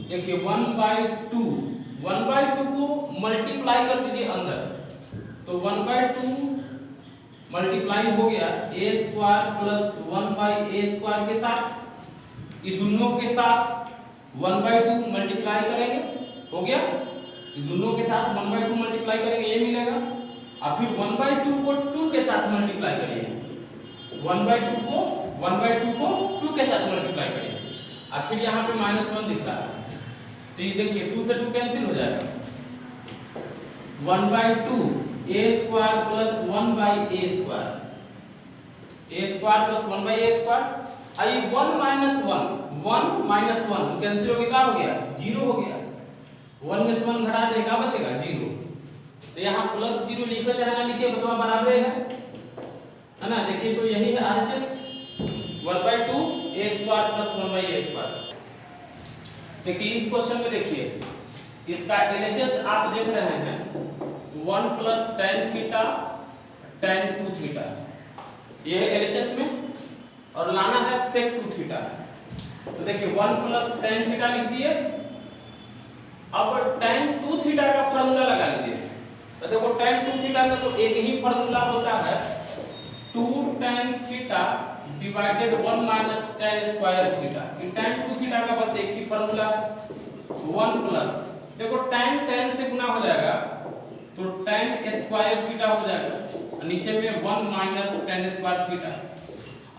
देखिए 1/2 को मल्टीप्लाई कर दीजिए अंदर, तो 1/2 मल्टीप्लाई हो गया a square plus 1 by a square के साथ, इस दोनों के साथ 1/2 मल्टीप्लाई करेंगे, हो गया। इस दोनों के साथ 1/2 मल्टीप्लाई करेंगे, ये मिलेगा। और फिर 1/2 को 2 के साथ मल्टीप्लाई करिए, 1/2 को 2 के साथ मल्टीप्लाई करिए, और फिर यहाँ पे -1 दिख रहा है, तो ये देखिए 2 से 2 कैंसिल हो जाएगा। 1/2 a square plus 1 by a square, a square plus 1 by a square, आई 1 माइनस 1 कैंसिल हो गया, क्या हो गया, 0 हो गया। 1 में से 1 घटा दें, क्या बचेगा, 0। तो यहाँ प्लस 0 लिखे चाहे ना लिखे, बतवा बराबर है ना। देखिए तो यही है RHS 1/2 a square plus 1 by a square. देखिए इस क्वेश्चन में देखिए इसका LHS आप देख रहे हैं 1 plus tan theta tan 2 theta, ये LHS में, और लाना है sec 2 थीटा। तो देखिए 1 प्लस tan थीटा लिख दिए, अब tan 2 थीटा का फार्मूला लगा लीजिए। तो देखो tan 2 थीटा का तो एक ही फार्मूला होता है 2 tan theta divided 1 minus tan square theta. tan 2 theta का बस एक ही फार्मूला है 1 प्लस, देखो tan से गुना हो जाएगा तो tan स्क्वायर थीटा हो जाएगा, और नीचे में 1 माइनस tan स्क्वायर थीटा।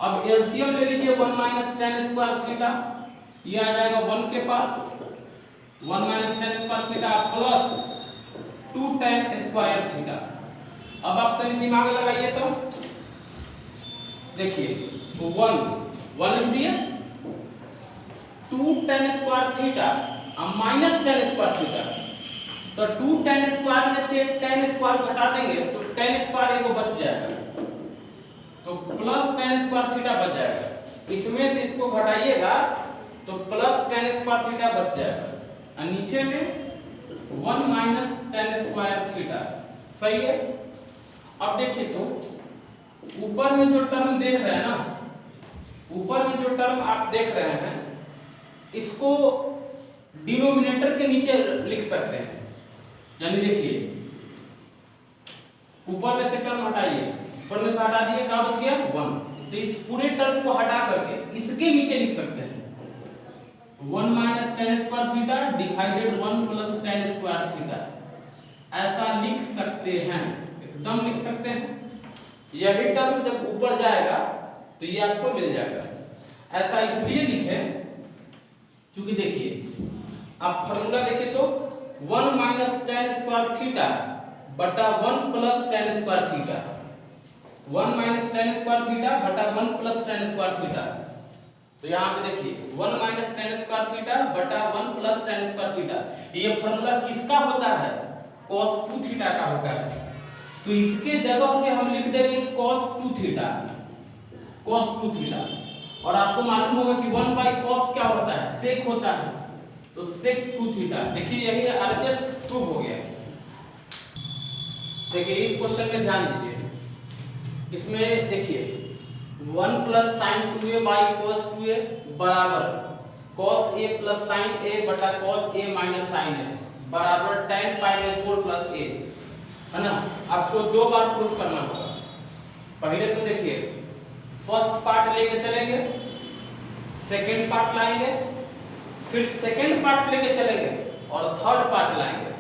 अब एलसीएम ले लीजिए 1 माइनस tan स्क्वायर थीटा, ये आ जाएगा 1 के पास, 1 minus tan square theta plus 2 tan square theta. अब आप तनी दिमाग लगाइए, तो देखिए 1 लिख दिए, 2 tan स्क्वायर थीटा और माइनस tan स्क्वायर थीटा, तो 2 tan स्क्वायर में से tan स्क्वायर घटा देंगे तो tan स्क्वायर एगो बच जाएगा, तो प्लस tan स्क्वायर थीटा बच जाएगा। इसमें से इसको घटाइएगा तो प्लस tan स्क्वायर थीटा बच जाएगा, और नीचे में 1 माइनस tan स्क्वायर थीटा, सही है। अब देखिए तो ऊपर में जो टर्म देख रहे हैं ना, ऊपर में जो टर्म आप देख रहे हैं, इसको डिनोमिनेटर के नीचे लिख सकते हैं। यानी देखिए ऊपर में से टर्म हटाइए, ऊपर में से हटा दिए, क्या बच गया 1, तो इस पूरे टर्म को हटा करके इसके नीचे लिख सकते हैं 1 minus tan square theta divided 1 plus tan square theta, ऐसा लिख सकते हैं, एकदम लिख सकते हैं। यही टर्म जब ऊपर जाएगा तो ये आपको मिल जाएगा। ऐसा इसलिए लिखे क्योंकि देखिए आप फार्मूला देखें तो 1 माइनस tan स्क्वायर थीटा बटा 1 plus tan square theta, 1 minus tan square theta बटा 1 प्लस tan स्क्वायर थीटा। तो यहाँ पे देखिए 1 माइनस tan स्क्वायर थीटा बटा 1 प्लस tan स्क्वायर थीटा, ये फार्मूला किसका होता है, cos 2 थीटा का होता है। तो इसके जगह पे हम लिख देंगे cos 2 थीटा, cos 2 थीटा। और आपको मालूम होगा कि 1 बाई cos क्या होता है, sec होता है, तो sec 2 थीटा। देखिए यही RHS प्रूव हो गया। देखिए इस क्वेश्चन में ध्यान दीजिए, इसमें देखिए 1 plus sin 2a by cos 2a बराबर cos a plus sin a बटा cos a minus sin a बराबर tan pi by 4 plus a, है ना। आपको दो बार प्रूफ करना होगा। पहले तो देखिए फर्स्ट पार्ट लेके चलेंगे, सेकंड पार्ट लाएंगे, फिर सेकंड पार्ट लेके चलेंगे और थर्ड पार्ट लाएंगे।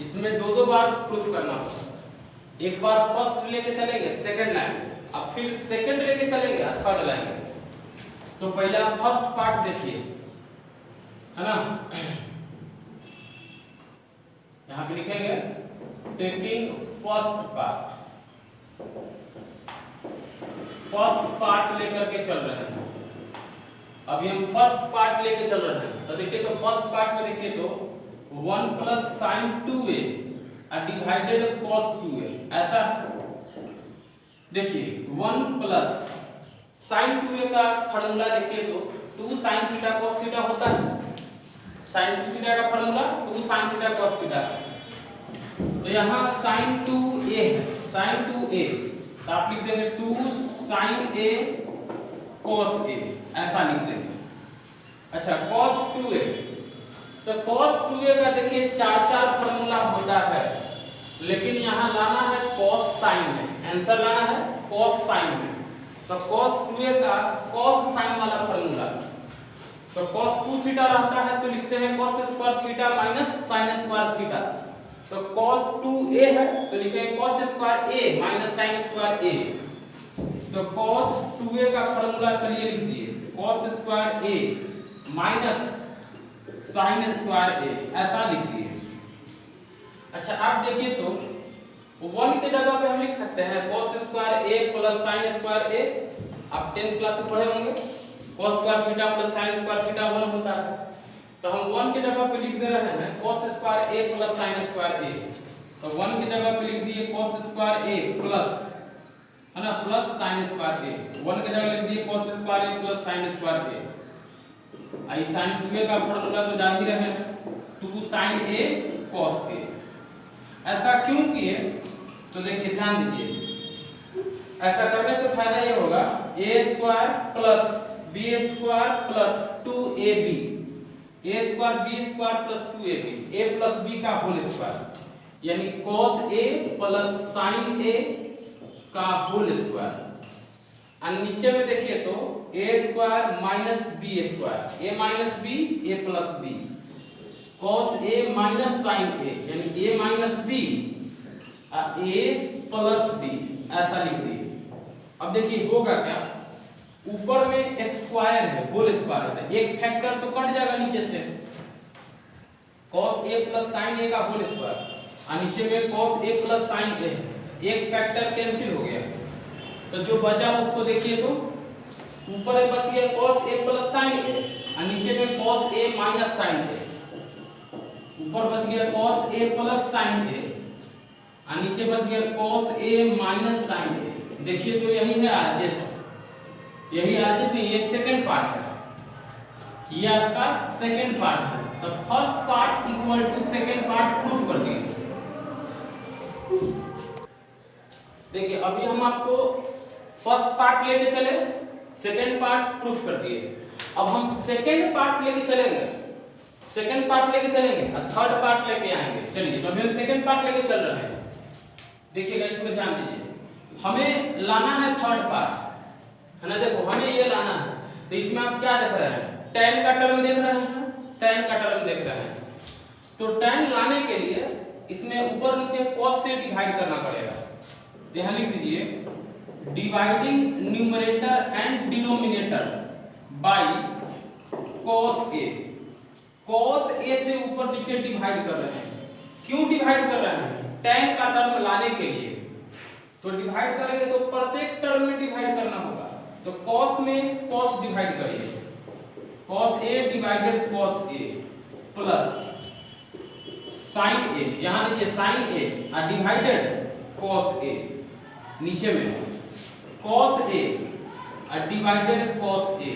इसमें दो बार प्रूफ करना होगा। एक बार फर्स्ट लेके चलेंगे, सेकंड लाएंगे, अब फिर सेकंड लेके चलेंगे और थर्ड लाएंगे। तो पहले आप फर्स्ट पार्ट देखिए, है ना। यहाँ पे लिखेंगे टेकिंग फर्स्ट पार्ट लेकर के चल रहे हैं। अभी हम फर्स्ट पार्ट लेके चल रहे हैं, तो देखिए तो फर्स्ट पार्ट में देखिए तो 1 plus sin 2a divided cos 2a, ऐसा देखिए 1 प्लस sin 2a का फार्मूला देखिए तो 2 sin थीटा cos थीटा होता है। sin 2 थीटा का formula 2 sin theta cos theta. तो यहाँ sin 2a है, sin 2a तो आप लिख देंगे 2 sin a cos a, ऐसा लिख देंगे। अच्छा cos 2a, तो cos 2a का देखिए 4 फार्मूला होता है, लेकिन यहाँ लाना है cos sin में। आंसर लाना है cos sin में। तो cos 2a का cos sin वाला फार्मूला, तो cos 2 थीटा रहता है तो लिखते हैं cos square theta minus sin square theta. तो cos 2a है तो लिखेंगे cos square a minus sin square a। तो cos 2a का फार्मूला चलिए लिख दिए cos square a minus sin square a, ऐसा लिख दिए। अच्छा आप देखिए तो 1 के जगह पे हम लिख सकते हैं cos square a plus sin square a। आप 10th क्लास में पढ़े होंगे cos square theta plus sin square theta 1 होता है। तो हम 1 के जगह पे लिख दे रहे हैं cos square a plus sin square a। तो 1 की जगह पे लिख दिए cos स्क्वायर a प्लस, है ना, प्लस sin स्क्वायर a। 1 की जगह लिख दिए cos square a plus sin square a। I sin 2a का फार्मूला तो जान ही रहे हैं 2 sin a cos a। ऐसा क्यों किए तो देखिए ध्यान दीजिए, ऐसा करने से फायदा ये होगा a square plus b square plus 2ab, a square b square plus 2ab, a plus b का होल स्क्वायर, यानी cos a plus sin a का होल स्क्वायर। और नीचे में देखिए तो a square minus b square, a minus b a plus b, cos a minus sin a, यानी a minus b a plus b, ऐसा लिख दिए। अब देखिए होगा क्या, ऊपर में स्क्वायर है, होल स्क्वायर होता है, एक फैक्टर तो कट जाएगा नीचे से cos a plus sin a का होल स्क्वायर, और नीचे में cos a plus sin a, एक फैक्टर कैंसिल हो गया। तो जो बचा उसको देखिए तो ऊपर में बच गया cos a plus sin a, और नीचे में cos a minus sin a। ऊपर बच गया cos a plus sin a, और नीचे बच गया cos a minus sin a। देखिए तो यही है आरएचएस, यही आरएचएस नहीं, ये सेकंड पार्ट है, ये आपका सेकंड पार्ट है। तो first part equal to second part proof कर दिए। देखिए अभी हम आपको फर्स्ट पार्ट लेके चले, सेकंड पार्ट प्रूफ कर दिए। अब हम सेकंड पार्ट लेके चलेंगे, सेकंड पार्ट लेके चलेंगे और थर्ड पार्ट लेके आएंगे। चलिए तो अभी हम सेकंड पार्ट लेके चल रहे हैं। देखिएगा इसमें ध्यान दीजिए, हमें लाना है थर्ड पार्ट, है ना। देखो हमें ये लाना है, तो इसमें आप क्या देख रहे हैं, tan का टर्म देख रहे हैं, tan का टर्म देख रहे हैं। तो tan लाने के लिए इसमें ऊपर नीचे cos से डिवाइड करना पड़ेगा। यहां लिख दीजिए dividing numerator and denominator by cos a। cos a से ऊपर नीचे डिवाइड कर रहे हैं। क्यों डिवाइड कर रहे हैं, tan का टर्म लाने के लिए। तो डिवाइड करेंगे तो प्रत्येक टर्म में डिवाइड करना होगा। तो cos में cos डिवाइड करिए, cos a divided cos a plus sin a, यहां देखिए sin a और डिवाइडेड cos a, नीचे में cos a और डिवाइडेड cos a,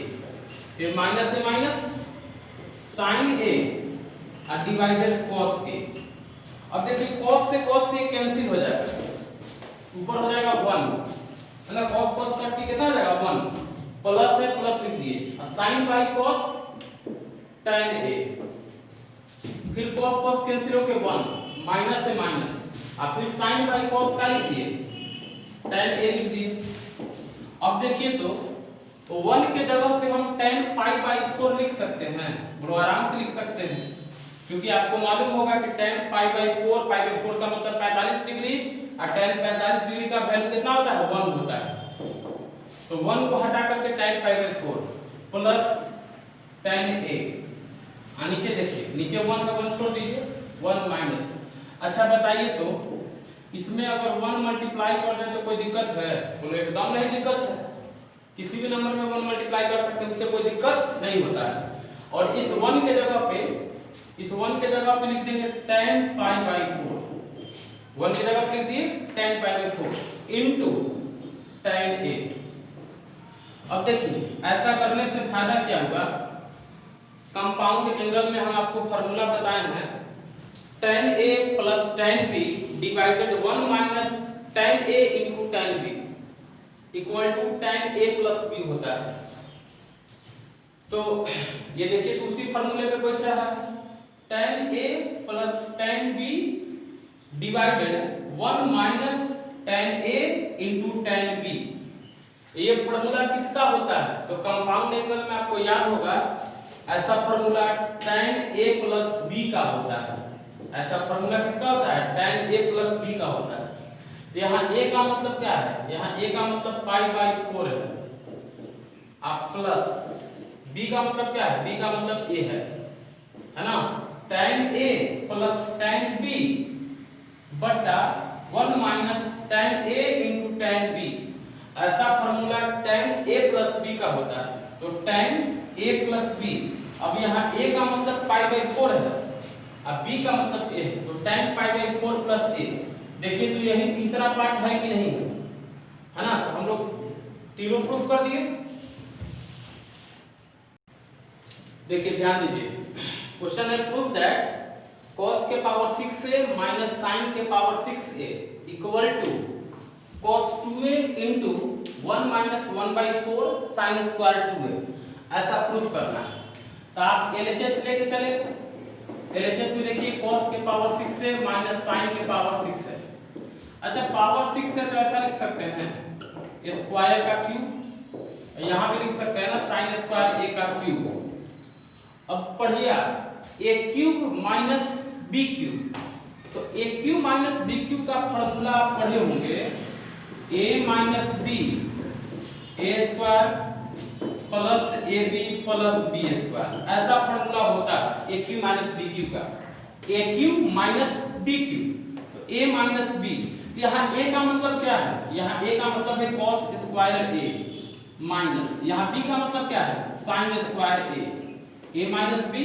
फिर माइनस से माइनस sin a और डिवाइडेड cos a। अब देखिए cos से cos से कैंसिल हो जाएगा, ऊपर हो जाएगा 1, है ना, cos cos कट के कितना आ जाएगा 1, प्लस है प्लस लिख दिए, और sin by cos tan a, फिर cos cos कैंसिल होके 1, माइनस से माइनस, और फिर sin बाय cos का लिख दिए, tan a लिख दिए। अब देखिए तो 1 के जगह पे हम tan पाई बाय 4 लिख सकते हैं, बड़ो आराम से लिख सकते हैं, क्योंकि आपको मालूम होगा कि tan pi by 4, pi by 4 का मतलब 45 डिग्री, और tan 45 डिग्री का वैल्यू कितना होता है 1 होता है। तो 1 को हटा करके tan pi by 4 plus tan a, और नीचे देखिए नीचे 1 का 1 छोड़ दीजिए, 1 माइनस। अच्छा बताइए तो इसमें अगर 1 मल्टीप्लाई कर दें तो कोई दिक्कत है, बोलो एकदम नहीं दिक्कत है। किसी भी नंबर में 1 मल्टीप्लाई कर सकते हैं, उससे कोई दिक्कत नहीं होता है। और इस 1 के जगह पे, इस 1 के जगह पे लिख देंगे tan पाई बाय 4, 1 की जगह पे लिख दिए tan pi by 4 into tan a। अब देखिए ऐसा करने से फायदा क्या होगा, कंपाउंड एंगल में हम आपको फार्मूला बताए हैं tan a plus tan b divided 1 minus tan a into tan b equal to tan a plus b होता है। तो ये देखिए तो उसी फार्मूले पे बैठ रहा है, tan a plus tan b divided 1 minus tan a into tan B. ये फॉर्मूला किसका होता है? तो कंपाउंड एंगल में आपको याद होगा ऐसा formula tan a plus b का होता है। ऐसा फॉर्मूला किसका होता है? tan a प्लस b का होता है। तो यहाँ a का मतलब क्या है? यहाँ a का मतलब पाई बाई 4 है, अब प्लस b का मतलब क्या है? b का मतलब a है ना? tan a plus tan b बटा 1 minus tan a into tan b। ऐसा formula tan a plus b का होता है। तो tan a प्लस b, अब यहाँ a का मतलब पाई बाई 4 है, अब b का मतलब a, तो tan pi by 4 plus a। देखिए तो यही तीसरा पार्ट है कि नहीं, है ना? तो हम लोग तीनों प्रूफ कर दिए। देखिए ध्यान दीजिए, क्वेश्चन है प्रूव दैट cos के पावर 6a माइनस sin के power 6a equal to cos 2a into 1 minus 1/4 sin square 2a। ऐसा प्रूफ करना है। तो आप LHS लेके चले, LHS में देखिए cos के पावर 6 है माइनस sin के पावर 6 है। अच्छा पावर 6 है तो ऐसा लिख सकते हैं स्क्वायर का क्यूब, यहाँ भी लिख सकते हैं ना sin स्क्वायर a का क्यूब। अब पढ़िए a cube minus b cube, तो a cube minus b cube का फॉर्मूला आप पढ़े होंगे a minus b a square plus ab plus b square. ऐसा फॉर्मूला होता है a cube minus b cube का, a cube minus b cube, तो a माइनस b। यहाँ a का मतलब क्या है? यहाँ a का मतलब है cos स्क्वायर a माइनस, यहाँ b का मतलब क्या है? sin square a minus b।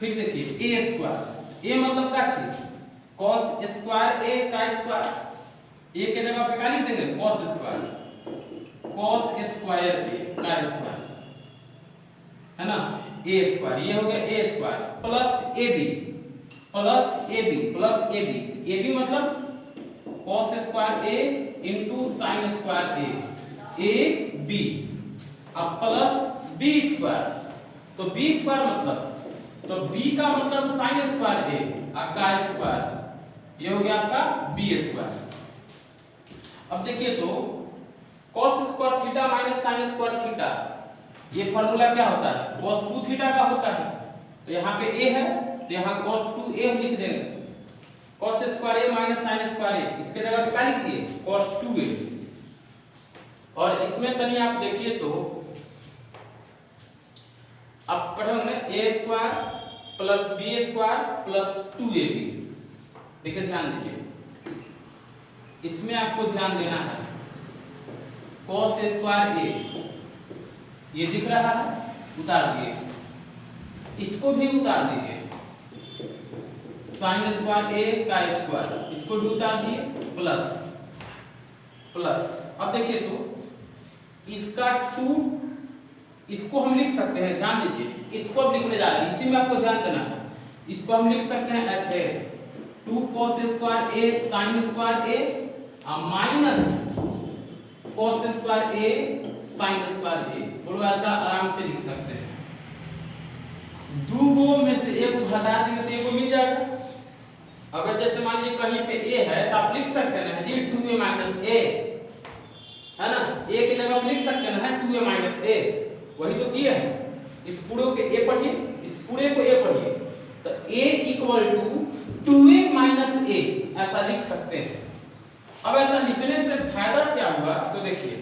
फिर देखिए a स्क्वायर, a मतलब क्या चीज? cos स्क्वायर a का स्क्वायर, a के जगह पे क्या लिख देंगे? cos square, cos square a का स्क्वायर, है ना? a स्क्वायर, ये हो गया a स्क्वायर प्लस ab मतलब cos square a into sin square a b, अब प्लस b स्क्वायर, तो b स्क्वायर मतलब, तो b का मतलब sin स्क्वायर a का स्क्वायर, ये हो गया आपका b स्क्वायर। अब देखिए तो cos square theta minus sin square theta, ये फॉर्मूला क्या होता है? cos 2 थीटा का होता है। तो यहाँ पे a है तो यहाँ cos 2a लिख देंगे, cos square a minus sin square a, इसके जगह पे क्या लिख दिए? cos 2a। और इसमें तनी आप देखिए तो आप पढ़ोगे a square plus b square plus 2ab। देखिए ध्यान दीजिए, इसमें आपको ध्यान देना है cos स्क्वायर a ये दिख रहा है, उतार दिए, इसको भी उतार दीजिए, sin स्क्वायर a का स्क्वायर इसको भी उतार दिए, प्लस प्लस। अब देखिए तो इसका 2, इसको हम लिख सकते हैं, ध्यान दीजिए, इसको अब लिखने जा रहे हैं, इसी में आपको ध्यान देना है। इसको हम लिख सकते हैं ऐसे 2 cos square a sin square a minus cos square a sin square a, बोलो ऐसा आराम से लिख सकते हैं। दो में से एक को हटा देंगे तो एक को मिल जाएगा। अगर जैसे मान लीजिए कहीं पे a है तो आप लिख सकते हैं जी 2a माइनस a, है ना? a की जगह आप लिख सकते हैं 2a माइनस a, वही तो किया है। इस पूरे को a पढ़िए, इस पूरे को a पढ़िए, तो a equal to 2a minus a ऐसा लिख सकते हैं। अब ऐसा लिखने से फायदा क्या हुआ? तो देखिए,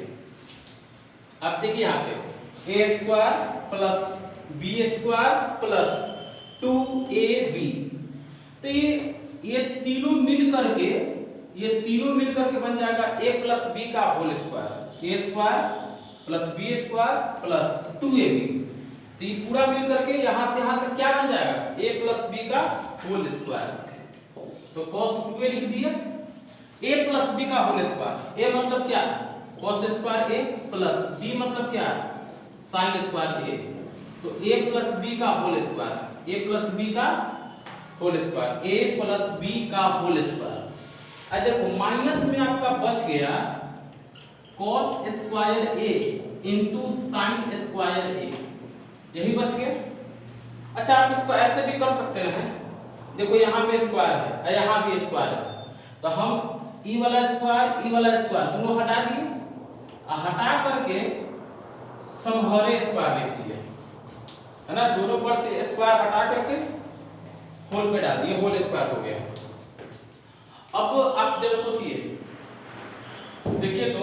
अब देखिए यहाँ पे a square plus b square plus 2ab, तो ये तीनों मिल करके बन जाएगा a प्लस b का whole square, a square plus b square plus 2ab। तो ये पूरा मिल करके यहाँ से यहाँ तक क्या बन जाएगा? a प्लस b का होल स्क्वायर। तो cos 2a लिख दिया, a प्लस b का होल स्क्वायर, a मतलब क्या? cos square a plus b मतलब क्या? sin स्क्वायर a, तो a प्लस b का whole square, a plus b का whole square, a plus b का होल स्क्वायर। अब देखो माइनस में आपका बच गया cos square a into sin square a, यही बच गया। अच्छा आप इसको ऐसे भी कर सकते हैं, देखो यहाँ पे स्क्वायर है, यहाँ भी स्क्वायर है, तो हम ई वाला स्क्वायर दोनों हटा दिए, हटा करके समहरे स्क्वायर लिख दिए, है ना। दोनों पर से स्क्वायर हटा करके होल पे डाल दिए, होल स्क्वायर हो गया। अब आप जब सोचिए, देखिए तो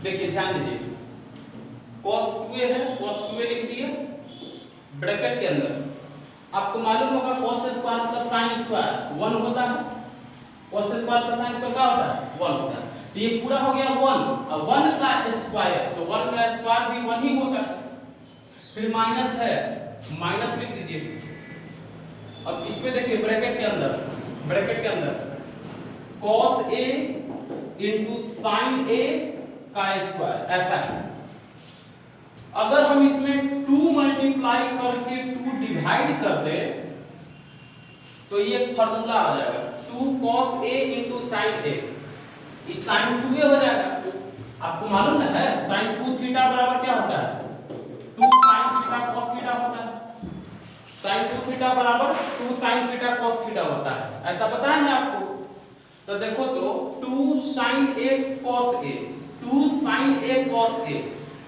देखिए ध्यान दीजिए, cos 2a है, cos 2a लिख दिए ब्रैकेट के अंदर। आपको मालूम होगा cos square plus sin square 1 होता है, cos square plus sin square क्या होता है 1 होता है। तो ये पूरा हो गया 1, और 1 का स्क्वायर, तो 1 का स्क्वायर भी 1 ही होता है। फिर माइनस है, माइनस लिख दीजिए। अब इसमें देखिए ब्रैकेट के अंदर cos a into sin a का स्क्वायर, ऐसा है। अगर हम इसमें 2 मल्टीप्लाई करके 2 डिवाइड कर दे तो ये फॉर्मूला आ जाएगा 2 cos a into sin a, इस sin 2a हो जाएगा। आपको मालूम है sin 2 थीटा बराबर क्या होता है 2 sin थीटा cos थीटा होता है। sin 2 थीटा बराबर 2 sin थीटा cos थीटा होता है, ऐसा पता है ना आपको। तो देखो तो 2 sin a cos a, 2 sin a cos a,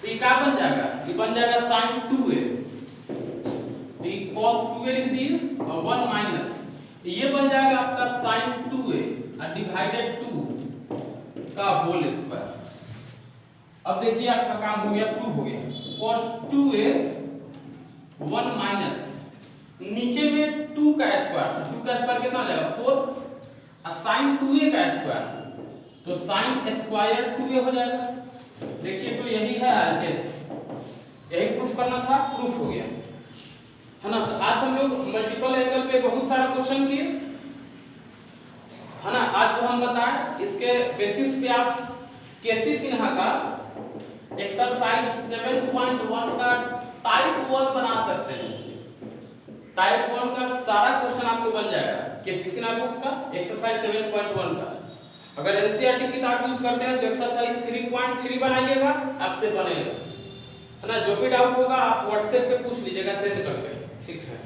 ये क्या बन जाएगा, ये बन जाएगा sin 2a, ये cos 2a लिख दिए और 1 माइनस, ये बन जाएगा आपका sin 2a डिवाइडेड 2 का होल स्क्वायर। अब देखिए आपका काम हो गया, प्रूफ हो गया। cos 2a 1 माइनस, नीचे में 2 का स्क्वायर, 2 का स्क्वायर कितना हो जाएगा 4, और sin 2a का स्क्वायर, तो sin स्क्वायर 2a हो जाएगा। देखिए तो यही है आरकेस, यही प्रूफ करना था, प्रूफ हो गया, है ना। तो आज हम लोग मल्टीपल एंगल पे बहुत सारा क्वेश्चन किए, है ना। आज जो हम बताएं इसके बेसिस पे आप केसी सिन्हा का एक्सरसाइज 7.1 का टाइप 1 बना सकते हैं। टाइप 1 का सारा क्वेश्चन आपको बन जाएगा केसी सिन्हा बुक का एक्सरसाइज 7.1 का। अगर एनसीईआरटी किताब यूज करते हैं तो एक्सरसाइज 3.3 बनाइएगा, आपसे बनेगा, है ना। जो भी डाउट होगा आप व्हाट्सएप पे पूछ लीजिएगा, सेंड करके, ठीक है।